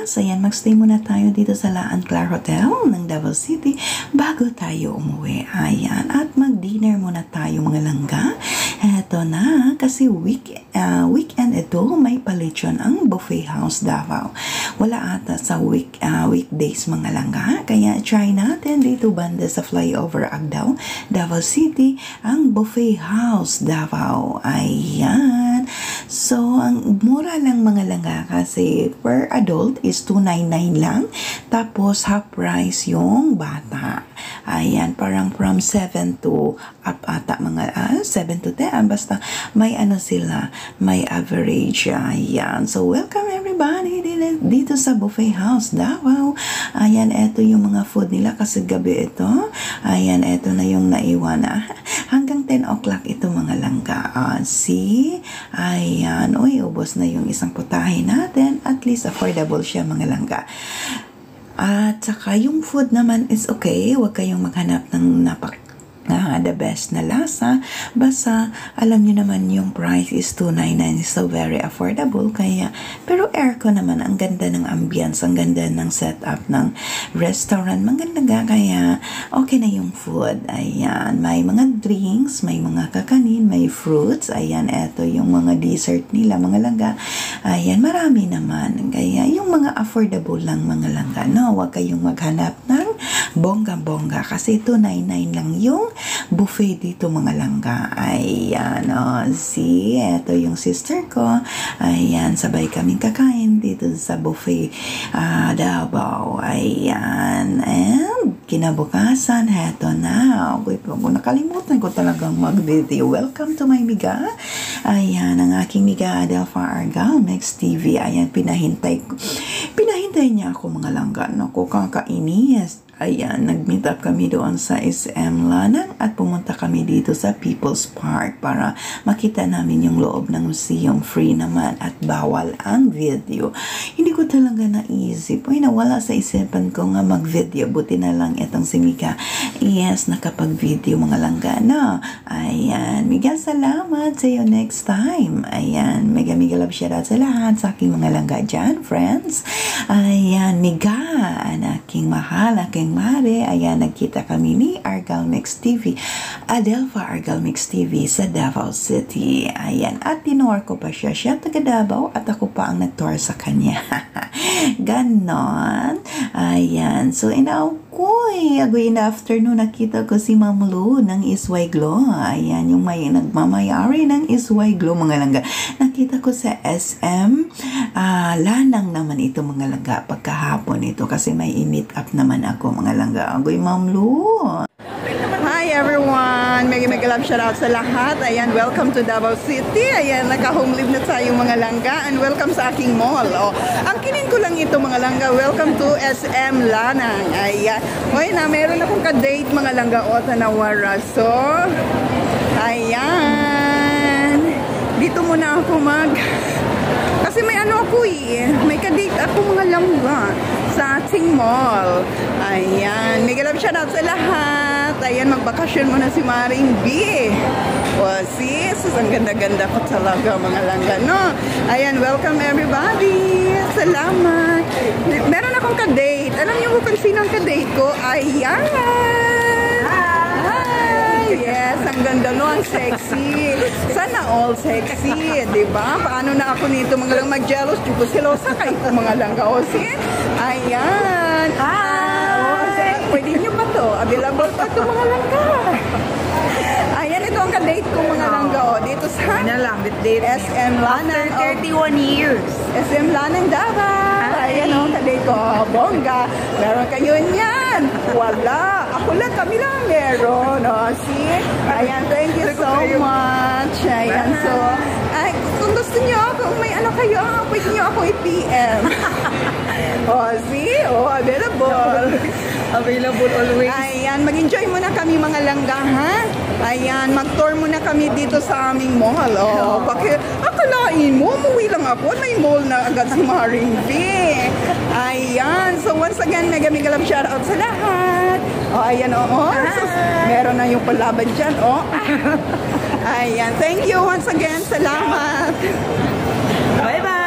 friends, ayan, magstay muna tayo dito sa La Anclar Hotel ng Davao City bago tayo umuwi. Ayan, at mag-dinner muna tayo mga langga. Eto na, kasi weekend ito, may palitsyon ang Buffet House Davao. Wala ata sa weekdays mga langga, kaya try natin dito banda sa flyover Agdao, Davao City, ang Buffet House Davao. Ayan, so ang mura lang mga langga kasi per adult is 299 lang, tapos half price yung bata. Ayan, parang from 7 to up ata mga 7 to 10, basta may ano sila, may average. Ayan, so welcome everybody dito sa Buffet House Davao. Ayan, eto yung mga food nila kasi gabi ito. Ayan, eto na yung naiwan na. Hanggang 10 o'clock ito mga langga. See? Ayan, uy, ubos na yung isang putahe natin. At least affordable siya mga langga. At saka yung food naman is okay. Huwag kayong maghanap ng the best na lasa. Basta alam nyo naman yung price is 299, so very affordable. Kaya, pero aircon naman, ang ganda ng ambience, ang ganda ng setup ng restaurant, maganda ga, kaya okay na yung food. Ayan, may mga drinks, may mga kakanin, may fruits. Ayan, eto yung mga dessert nila mga langga. Ayan, marami naman. Kaya yung mga affordable lang mga langga, no? Huwag kayong maghanap ng bongga-bongga kasi 299 lang yung buffet dito mga langga. Ayan, see, eto yung sister ko. Ayan, sabay kaming kakain dito sa buffet Davao. Ayan, and kinabukasan, eto na. Okay, nakalimutan ko talagang mag-video. Welcome to my miga. Ayan, ang aking miga Adelfa Argal, Next TV. Ayan, pinahintay niya ako mga langga. Naku, kakainis. Ayan, nag-meet up kami doon sa SM Lanang at pumunta kami dito sa People's Park para makita namin yung loob ng museum. Free naman at bawal ang video. Hindi ko talaga naisip. Uy, nawala sa isipan ko nga mag-video. Buti na lang itong si Mika. Yes, nakapag-video mga langga na. Ayan, mega salamat. See you next time. Ayan, mega love shoutout sa lahat sa aking mga langga dyan, friends. Ayan, mega, ang aking mahal, aking mare. Ayan, nagkita kami ni Argal Mix TV, Adelfa Argal Mix TV sa Davao City. Ayan, at tinuwar ko pa siya. Siya taga Davao at ako pa ang nagtuwar sa kanya. Ganon. Ayan, so agoy na afternoon, nakita ko si Ma'am Lu ng Isway Glow. Ayan, yung may nagmamayari ng Isway Glow mga langga. Nakita ko sa SM Lanang naman ito mga langga pagkahapon ito kasi may i-meet up naman ako mga langga. Agoy Ma'am Lu. Hi everyone! Mega love shoutout sa lahat. Ayan, welcome to Davao City. Ayan, naka-home live na tayo mga langga. And welcome sa aking mall. Oh, ang kinin ko lang ito mga langga. Welcome to SM Lanang. Ayan. Hoy na, meron akong ka-date mga langga. O, tanawara. So, ayan. Dito muna ako kasi may ano ako may ka-date ako mga langga sa ating mall. Ayan, mega love shoutout sa lahat. Ayan, magbakasyon muna si Maring B. O, sis, ang ganda-ganda ko talaga mga langga, no? Ayan, welcome everybody. Salamat. Meron akong ka-date. Alam niyo kung sino ang ka-date ko? Ayan. Yes, ang ganda no, ang sexy. Sana all sexy, di ba? Paano na ako nito mga lang mag-jealous? Tipo silosa kayo po mga langga. O, see? Ayan. Pwede nyo ba to? Available pa to mga langga. Ayan, ito ang ka-date ko mga langga. O, dito sa SM Lanang. After 31 years. SM Lanang Davao. Ayan o, ka-date ko. Bongga. Meron kayo yan. Wala. Ako lang, kami lang meron. O, see? Ayan, thank you so much. Ayan, so, ay, kung gusto nyo, kung may ano kayo, pwede nyo ako i-PM. O, see? O, available. Available always. Ayan, mag-enjoy muna kami mga langga, ha? Ayan, mag-tour muna kami dito sa aming mall. O, akalain mo, umuwi lang ako. May mall na agad si Maring B. Ayan, so once again, mega love shoutout sa lahat. O, ayan, o. So, meron na yung palaban dyan, o. Ayan, thank you once again. Salamat. Bye-bye.